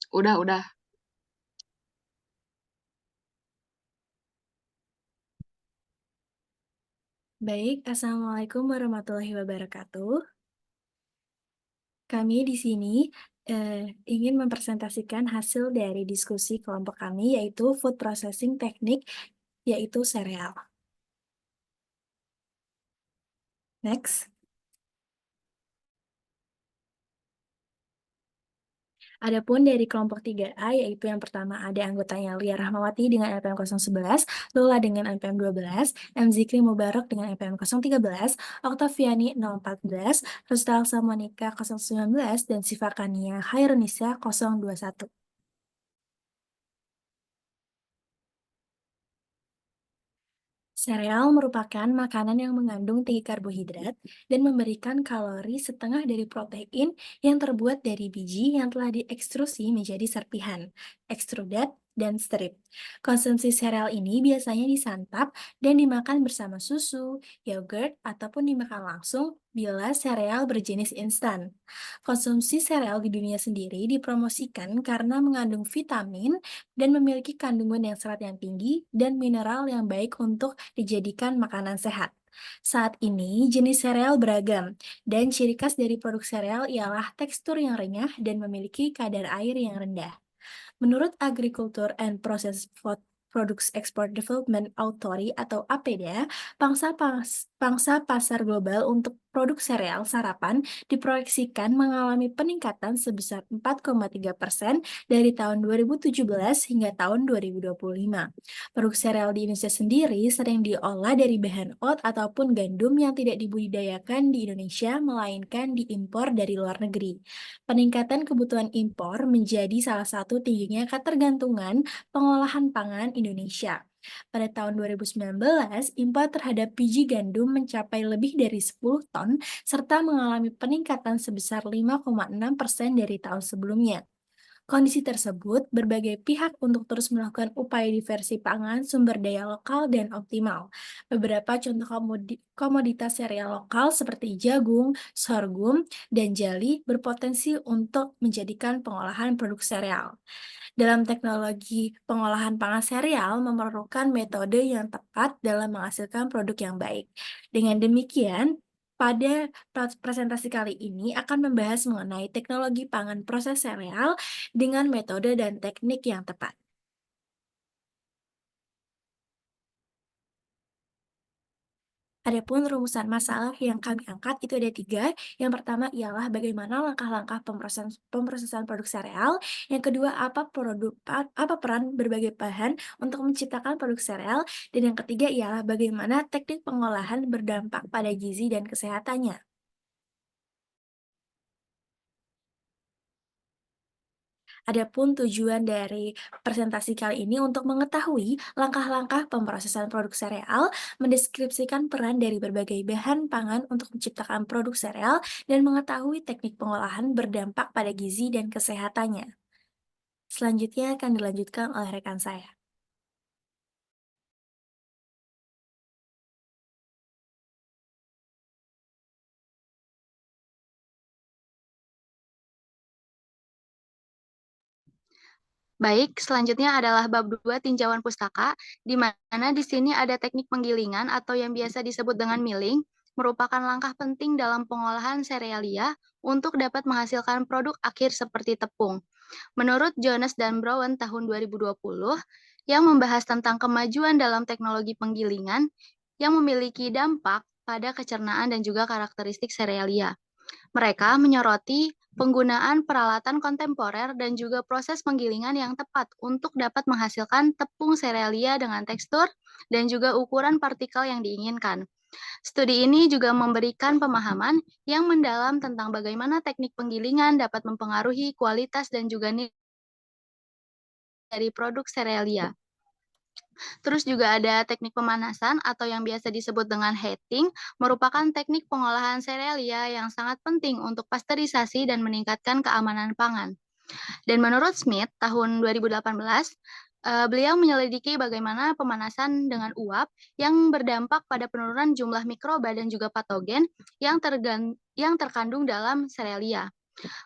Udah. Baik, Assalamualaikum warahmatullahi wabarakatuh. Kami di sini ingin mempresentasikan hasil dari diskusi kelompok kami, yaitu food processing teknik, yaitu sereal. Next. Adapun dari kelompok 3A, yaitu yang pertama ada anggotanya Lia Rahmawati dengan NPM 011, Lula dengan NPM 12, M. Zikri Mubarak dengan NPM 013, Oktaviani 014, Rustalsa Monika 019, dan Siva Kania Hairunisa 021. Sereal merupakan makanan yang mengandung tinggi karbohidrat dan memberikan kalori setengah dari protein yang terbuat dari biji yang telah diekstrusi menjadi serpihan, ekstrudat, dan strip. Konsumsi sereal ini biasanya disantap dan dimakan bersama susu, yogurt, ataupun dimakan langsung bila sereal berjenis instan. Konsumsi sereal di dunia sendiri dipromosikan karena mengandung vitamin dan memiliki kandungan yang serat yang tinggi dan mineral yang baik untuk dijadikan makanan sehat. Saat ini, jenis sereal beragam, dan ciri khas dari produk sereal ialah tekstur yang renyah dan memiliki kadar air yang rendah. Menurut Agriculture and Processed Food Products Export Development Authority atau APDA, pangsa pasar global untuk produk sereal sarapan diproyeksikan mengalami peningkatan sebesar 4,3% dari tahun 2017 hingga tahun 2025. Produk sereal di Indonesia sendiri sering diolah dari bahan oat ataupun gandum yang tidak dibudidayakan di Indonesia, melainkan diimpor dari luar negeri. Peningkatan kebutuhan impor menjadi salah satu tingginya ketergantungan pengolahan pangan Indonesia. Pada tahun 2019, impor terhadap biji gandum mencapai lebih dari 10 ton, serta mengalami peningkatan sebesar 5,6% dari tahun sebelumnya. Kondisi tersebut berbagai pihak untuk terus melakukan upaya diversi pangan sumber daya lokal dan optimal. Beberapa contoh komoditas sereal lokal seperti jagung, sorghum, dan jali berpotensi untuk menjadikan pengolahan produk sereal. Dalam teknologi pengolahan pangan sereal memerlukan metode yang tepat dalam menghasilkan produk yang baik. Dengan demikian, pada presentasi kali ini akan membahas mengenai teknologi pangan proses sereal dengan metode dan teknik yang tepat. Adapun rumusan masalah yang kami angkat itu ada tiga. Yang pertama ialah bagaimana langkah-langkah pemrosesan produk sereal. Yang kedua, apa peran berbagai bahan untuk menciptakan produk sereal. Dan yang ketiga ialah bagaimana teknik pengolahan berdampak pada gizi dan kesehatannya. Adapun tujuan dari presentasi kali ini untuk mengetahui langkah-langkah pemrosesan produk sereal, mendeskripsikan peran dari berbagai bahan pangan untuk menciptakan produk sereal, dan mengetahui teknik pengolahan berdampak pada gizi dan kesehatannya. Selanjutnya akan dilanjutkan oleh rekan saya. Baik, selanjutnya adalah bab 2 tinjauan pustaka, di mana di sini ada teknik penggilingan atau yang biasa disebut dengan milling, merupakan langkah penting dalam pengolahan serealia untuk dapat menghasilkan produk akhir seperti tepung. Menurut Jones dan Brown tahun 2020, yang membahas tentang kemajuan dalam teknologi penggilingan yang memiliki dampak pada kecernaan dan juga karakteristik serealia. Mereka menyoroti penggunaan peralatan kontemporer dan juga proses penggilingan yang tepat untuk dapat menghasilkan tepung serealia dengan tekstur dan juga ukuran partikel yang diinginkan. Studi ini juga memberikan pemahaman yang mendalam tentang bagaimana teknik penggilingan dapat mempengaruhi kualitas dan juga nilai dari produk serealia. Terus juga ada teknik pemanasan atau yang biasa disebut dengan heating, merupakan teknik pengolahan serealia yang sangat penting untuk pasteurisasi dan meningkatkan keamanan pangan. Dan menurut Smith tahun 2018, beliau menyelidiki bagaimana pemanasan dengan uap yang berdampak pada penurunan jumlah mikroba dan juga patogen yang terkandung dalam serealia.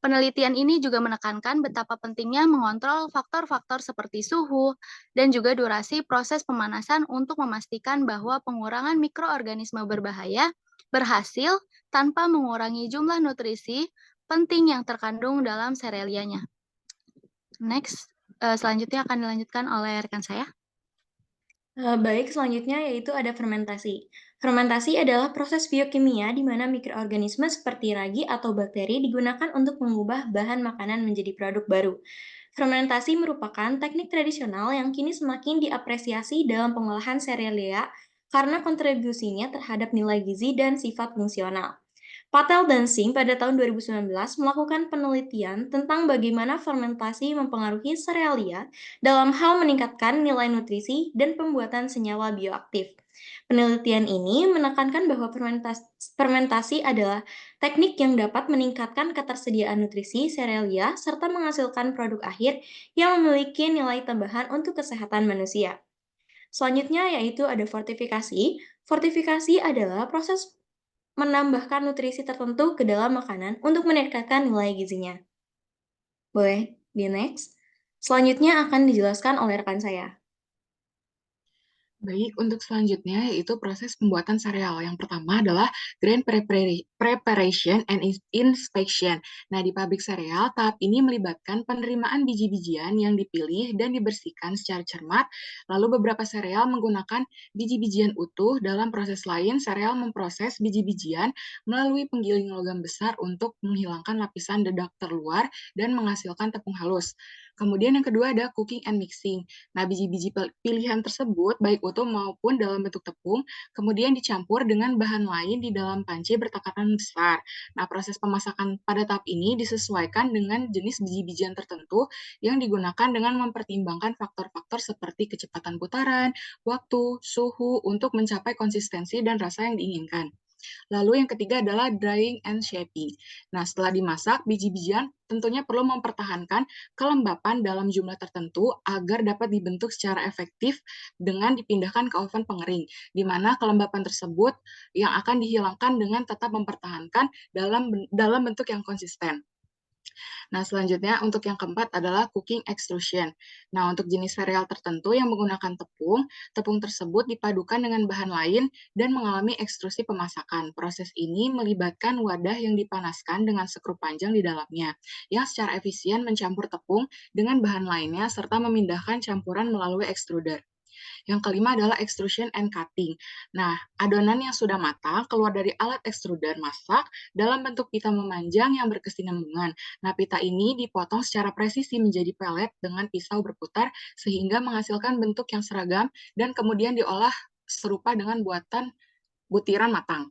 Penelitian ini juga menekankan betapa pentingnya mengontrol faktor-faktor seperti suhu dan juga durasi proses pemanasan untuk memastikan bahwa pengurangan mikroorganisme berbahaya berhasil tanpa mengurangi jumlah nutrisi penting yang terkandung dalam serelianya. Next, selanjutnya akan dilanjutkan oleh rekan saya. Baik, selanjutnya yaitu ada fermentasi. Fermentasi adalah proses biokimia di mana mikroorganisme seperti ragi atau bakteri digunakan untuk mengubah bahan makanan menjadi produk baru. Fermentasi merupakan teknik tradisional yang kini semakin diapresiasi dalam pengolahan serealia karena kontribusinya terhadap nilai gizi dan sifat fungsional. Patel dan Singh pada tahun 2019 melakukan penelitian tentang bagaimana fermentasi mempengaruhi serealia dalam hal meningkatkan nilai nutrisi dan pembuatan senyawa bioaktif. Penelitian ini menekankan bahwa fermentasi adalah teknik yang dapat meningkatkan ketersediaan nutrisi serealia serta menghasilkan produk akhir yang memiliki nilai tambahan untuk kesehatan manusia. Selanjutnya yaitu ada fortifikasi. Fortifikasi adalah proses menambahkan nutrisi tertentu ke dalam makanan untuk meningkatkan nilai gizinya. Boleh di next? Selanjutnya akan dijelaskan oleh rekan saya. Baik, untuk selanjutnya yaitu proses pembuatan sereal. Yang pertama adalah preparation and inspection. Nah, di pabrik sereal, tahap ini melibatkan penerimaan biji-bijian yang dipilih dan dibersihkan secara cermat. Lalu beberapa sereal menggunakan biji-bijian utuh. Dalam proses lain, sereal memproses biji-bijian melalui penggiling logam besar untuk menghilangkan lapisan dedak terluar dan menghasilkan tepung halus. Kemudian yang kedua ada cooking and mixing. Nah, biji-biji pilihan tersebut, baik utuh maupun dalam bentuk tepung, kemudian dicampur dengan bahan lain di dalam panci bertakaran besar. Nah, proses pemasakan pada tahap ini disesuaikan dengan jenis biji-bijian tertentu yang digunakan dengan mempertimbangkan faktor-faktor seperti kecepatan putaran, waktu, suhu, untuk mencapai konsistensi dan rasa yang diinginkan. Lalu yang ketiga adalah drying and shaping. Nah, setelah dimasak, biji-bijian tentunya perlu mempertahankan kelembapan dalam jumlah tertentu agar dapat dibentuk secara efektif dengan dipindahkan ke oven pengering, di mana kelembapan tersebut yang akan dihilangkan dengan tetap mempertahankan dalam bentuk yang konsisten. Nah, selanjutnya untuk yang keempat adalah cooking extrusion. Nah, untuk jenis sereal tertentu yang menggunakan tepung, tepung tersebut dipadukan dengan bahan lain dan mengalami ekstrusi pemasakan. Proses ini melibatkan wadah yang dipanaskan dengan skru panjang di dalamnya, yang secara efisien mencampur tepung dengan bahan lainnya serta memindahkan campuran melalui extruder. Yang kelima adalah extrusion and cutting. Nah, adonan yang sudah matang keluar dari alat extruder masak dalam bentuk pita memanjang yang berkesinambungan. Nah, pita ini dipotong secara presisi menjadi pelet dengan pisau berputar sehingga menghasilkan bentuk yang seragam dan kemudian diolah serupa dengan buatan butiran matang.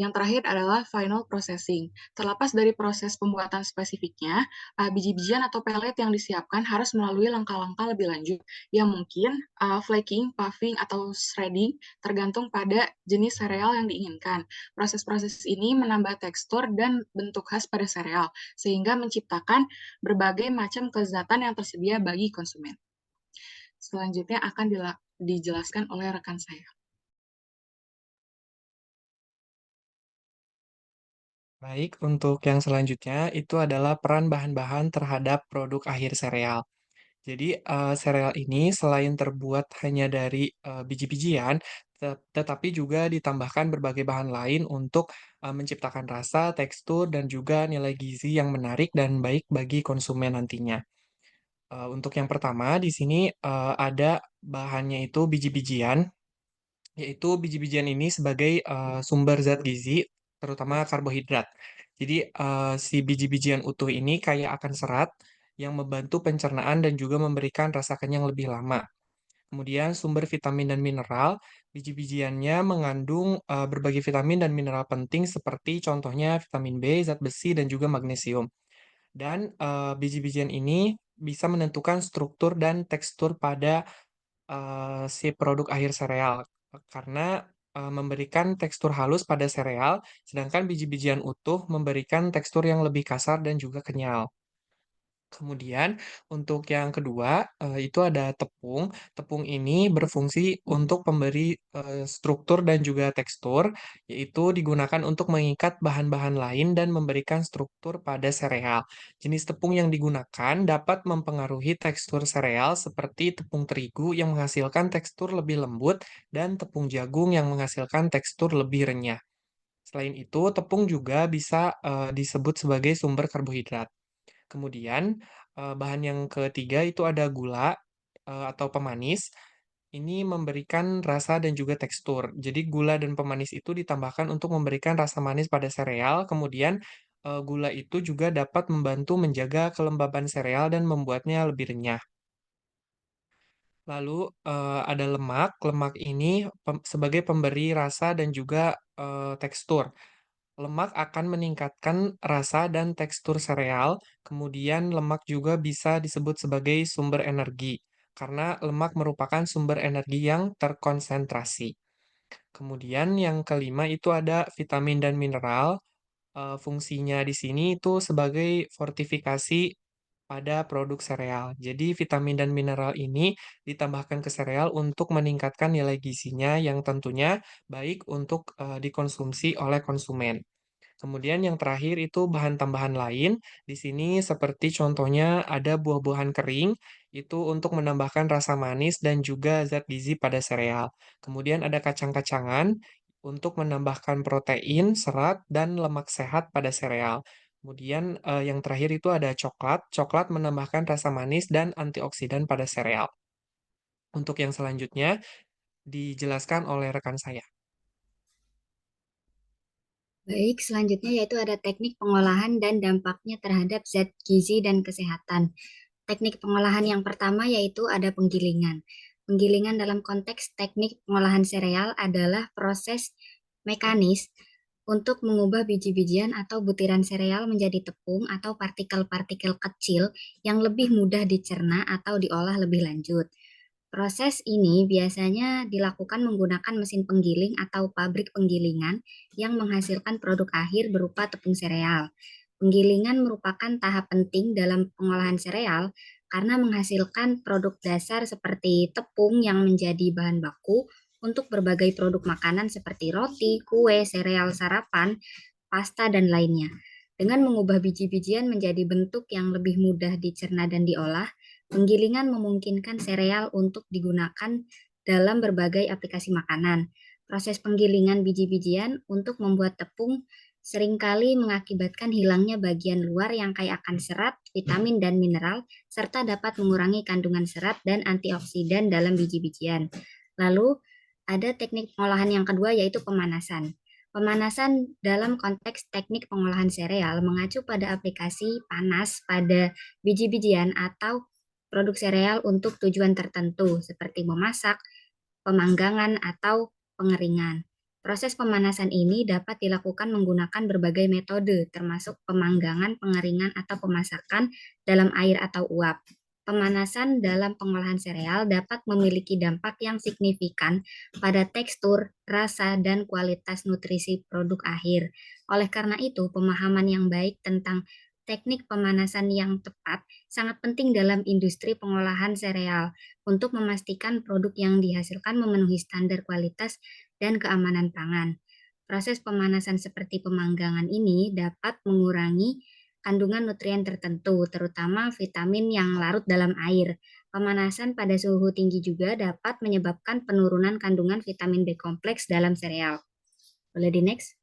Yang terakhir adalah final processing. Terlepas dari proses pembuatan spesifiknya, biji-bijian atau pelet yang disiapkan harus melalui langkah-langkah lebih lanjut, yang mungkin flaking, puffing, atau shredding, tergantung pada jenis sereal yang diinginkan. Proses-proses ini menambah tekstur dan bentuk khas pada sereal, sehingga menciptakan berbagai macam kelezatan yang tersedia bagi konsumen. Selanjutnya akan dijelaskan oleh rekan saya. Baik, untuk yang selanjutnya itu adalah peran bahan-bahan terhadap produk akhir sereal. Jadi, sereal ini selain terbuat hanya dari, biji-bijian, tetapi juga ditambahkan berbagai bahan lain untuk, menciptakan rasa, tekstur, dan juga nilai gizi yang menarik dan baik bagi konsumen nantinya. Untuk yang pertama di sini, ada bahannya itu biji-bijian, yaitu biji-bijian ini sebagai, sumber zat gizi, terutama karbohidrat. Jadi, si biji-bijian utuh ini kaya akan serat yang membantu pencernaan dan juga memberikan rasa kenyang lebih lama. Kemudian sumber vitamin dan mineral, biji-bijiannya mengandung, berbagai vitamin dan mineral penting seperti contohnya vitamin B, zat besi, dan juga magnesium. Dan, biji-bijian ini bisa menentukan struktur dan tekstur pada si produk akhir sereal, karena, memberikan tekstur halus pada sereal, sedangkan biji-bijian utuh memberikan tekstur yang lebih kasar dan juga kenyal. Kemudian untuk yang kedua, itu ada tepung. Tepung ini berfungsi untuk pemberi, struktur dan juga tekstur, yaitu digunakan untuk mengikat bahan-bahan lain dan memberikan struktur pada sereal. Jenis tepung yang digunakan dapat mempengaruhi tekstur sereal seperti tepung terigu yang menghasilkan tekstur lebih lembut dan tepung jagung yang menghasilkan tekstur lebih renyah. Selain itu, tepung juga bisa, disebut sebagai sumber karbohidrat. Kemudian, bahan yang ketiga itu ada gula, atau pemanis. Ini memberikan rasa dan juga tekstur. Jadi gula dan pemanis itu ditambahkan untuk memberikan rasa manis pada sereal, kemudian, gula itu juga dapat membantu menjaga kelembaban sereal dan membuatnya lebih renyah. Lalu, ada lemak. Lemak ini sebagai pemberi rasa dan juga, tekstur. Lemak akan meningkatkan rasa dan tekstur sereal, kemudian lemak juga bisa disebut sebagai sumber energi, karena lemak merupakan sumber energi yang terkonsentrasi. Kemudian yang kelima itu ada vitamin dan mineral. Fungsinya di sini itu sebagai fortifikasi pada produk sereal. Jadi vitamin dan mineral ini ditambahkan ke sereal untuk meningkatkan nilai gizinya yang tentunya baik untuk, dikonsumsi oleh konsumen. Kemudian yang terakhir itu bahan tambahan lain. Di sini seperti contohnya ada buah-buahan kering, itu untuk menambahkan rasa manis dan juga zat gizi pada sereal. Kemudian ada kacang-kacangan untuk menambahkan protein, serat, dan lemak sehat pada sereal. Kemudian yang terakhir itu ada coklat. Coklat menambahkan rasa manis dan antioksidan pada sereal. Untuk yang selanjutnya dijelaskan oleh rekan saya. Baik, selanjutnya yaitu ada teknik pengolahan dan dampaknya terhadap zat gizi dan kesehatan. Teknik pengolahan yang pertama yaitu ada penggilingan. Penggilingan dalam konteks teknik pengolahan sereal adalah proses mekanis untuk mengubah biji-bijian atau butiran sereal menjadi tepung atau partikel-partikel kecil yang lebih mudah dicerna atau diolah lebih lanjut. Proses ini biasanya dilakukan menggunakan mesin penggiling atau pabrik penggilingan yang menghasilkan produk akhir berupa tepung sereal. Penggilingan merupakan tahap penting dalam pengolahan sereal karena menghasilkan produk dasar seperti tepung yang menjadi bahan baku untuk berbagai produk makanan seperti roti, kue, sereal sarapan, pasta, dan lainnya. Dengan mengubah biji-bijian menjadi bentuk yang lebih mudah dicerna dan diolah, penggilingan memungkinkan sereal untuk digunakan dalam berbagai aplikasi makanan. Proses penggilingan biji-bijian untuk membuat tepung seringkali mengakibatkan hilangnya bagian luar yang kaya akan serat, vitamin, dan mineral, serta dapat mengurangi kandungan serat dan antioksidan dalam biji-bijian. Lalu, ada teknik pengolahan yang kedua yaitu pemanasan. Pemanasan dalam konteks teknik pengolahan sereal mengacu pada aplikasi panas pada biji-bijian atau produk sereal untuk tujuan tertentu seperti memasak, pemanggangan, atau pengeringan. Proses pemanasan ini dapat dilakukan menggunakan berbagai metode, termasuk pemanggangan, pengeringan, atau pemasakan dalam air atau uap. Pemanasan dalam pengolahan sereal dapat memiliki dampak yang signifikan pada tekstur, rasa, dan kualitas nutrisi produk akhir. Oleh karena itu, pemahaman yang baik tentang teknik pemanasan yang tepat sangat penting dalam industri pengolahan sereal untuk memastikan produk yang dihasilkan memenuhi standar kualitas dan keamanan pangan. Proses pemanasan seperti pemanggangan ini dapat mengurangi kandungan nutrien tertentu, terutama vitamin yang larut dalam air. Pemanasan pada suhu tinggi juga dapat menyebabkan penurunan kandungan vitamin B kompleks dalam sereal. Boleh di next?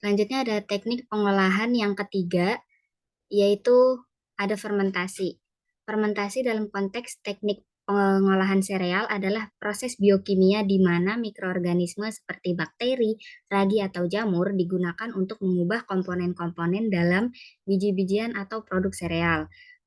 Selanjutnya ada teknik pengolahan yang ketiga, yaitu ada fermentasi. Fermentasi dalam konteks teknik pengolahan sereal adalah proses biokimia di mana mikroorganisme seperti bakteri, ragi, atau jamur digunakan untuk mengubah komponen-komponen dalam biji-bijian atau produk sereal.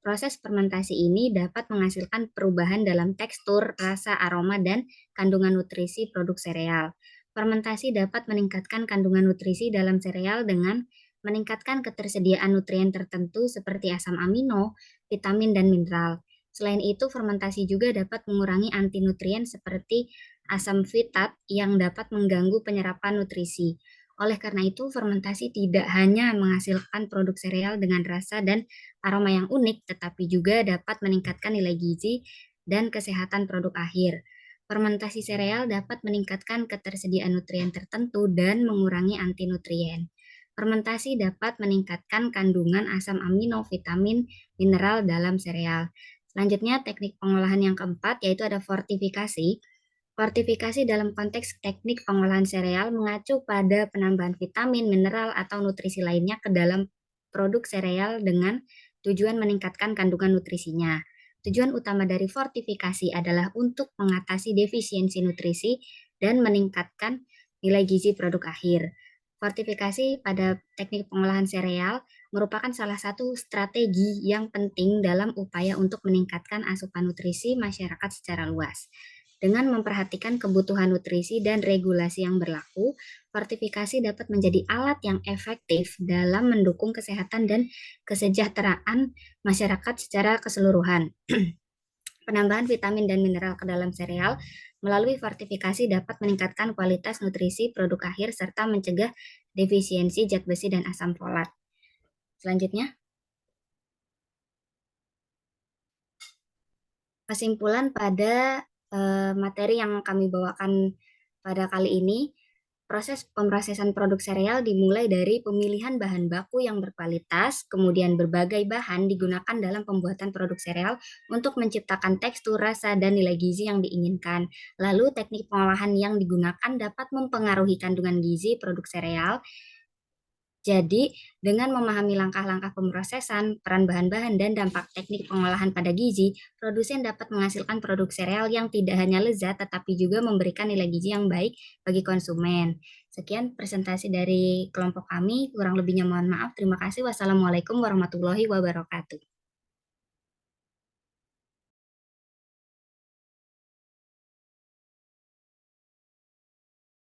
Proses fermentasi ini dapat menghasilkan perubahan dalam tekstur, rasa, aroma, dan kandungan nutrisi produk sereal. Fermentasi dapat meningkatkan kandungan nutrisi dalam sereal dengan meningkatkan ketersediaan nutrien tertentu seperti asam amino, vitamin, dan mineral. Selain itu, fermentasi juga dapat mengurangi antinutrien seperti asam fitat yang dapat mengganggu penyerapan nutrisi. Oleh karena itu, fermentasi tidak hanya menghasilkan produk sereal dengan rasa dan aroma yang unik, tetapi juga dapat meningkatkan nilai gizi dan kesehatan produk akhir. Fermentasi sereal dapat meningkatkan ketersediaan nutrien tertentu dan mengurangi antinutrien. Fermentasi dapat meningkatkan kandungan asam amino, vitamin, mineral dalam sereal. Selanjutnya, teknik pengolahan yang keempat yaitu ada fortifikasi. Fortifikasi dalam konteks teknik pengolahan sereal mengacu pada penambahan vitamin, mineral, atau nutrisi lainnya ke dalam produk sereal dengan tujuan meningkatkan kandungan nutrisinya. Tujuan utama dari fortifikasi adalah untuk mengatasi defisiensi nutrisi dan meningkatkan nilai gizi produk akhir. Fortifikasi pada teknik pengolahan sereal merupakan salah satu strategi yang penting dalam upaya untuk meningkatkan asupan nutrisi masyarakat secara luas. Dengan memperhatikan kebutuhan nutrisi dan regulasi yang berlaku, fortifikasi dapat menjadi alat yang efektif dalam mendukung kesehatan dan kesejahteraan masyarakat secara keseluruhan. Penambahan vitamin dan mineral ke dalam sereal melalui fortifikasi dapat meningkatkan kualitas nutrisi produk akhir serta mencegah defisiensi zat besi dan asam folat. Selanjutnya, kesimpulan pada materi yang kami bawakan pada kali ini, proses pemrosesan produk sereal dimulai dari pemilihan bahan baku yang berkualitas, kemudian berbagai bahan digunakan dalam pembuatan produk sereal untuk menciptakan tekstur, rasa, dan nilai gizi yang diinginkan. Lalu teknik pengolahan yang digunakan dapat mempengaruhi kandungan gizi produk sereal. Jadi, dengan memahami langkah-langkah pemrosesan, peran bahan-bahan, dan dampak teknik pengolahan pada gizi, produsen dapat menghasilkan produk sereal yang tidak hanya lezat, tetapi juga memberikan nilai gizi yang baik bagi konsumen. Sekian presentasi dari kelompok kami, kurang lebihnya mohon maaf. Terima kasih. Wassalamualaikum warahmatullahi wabarakatuh.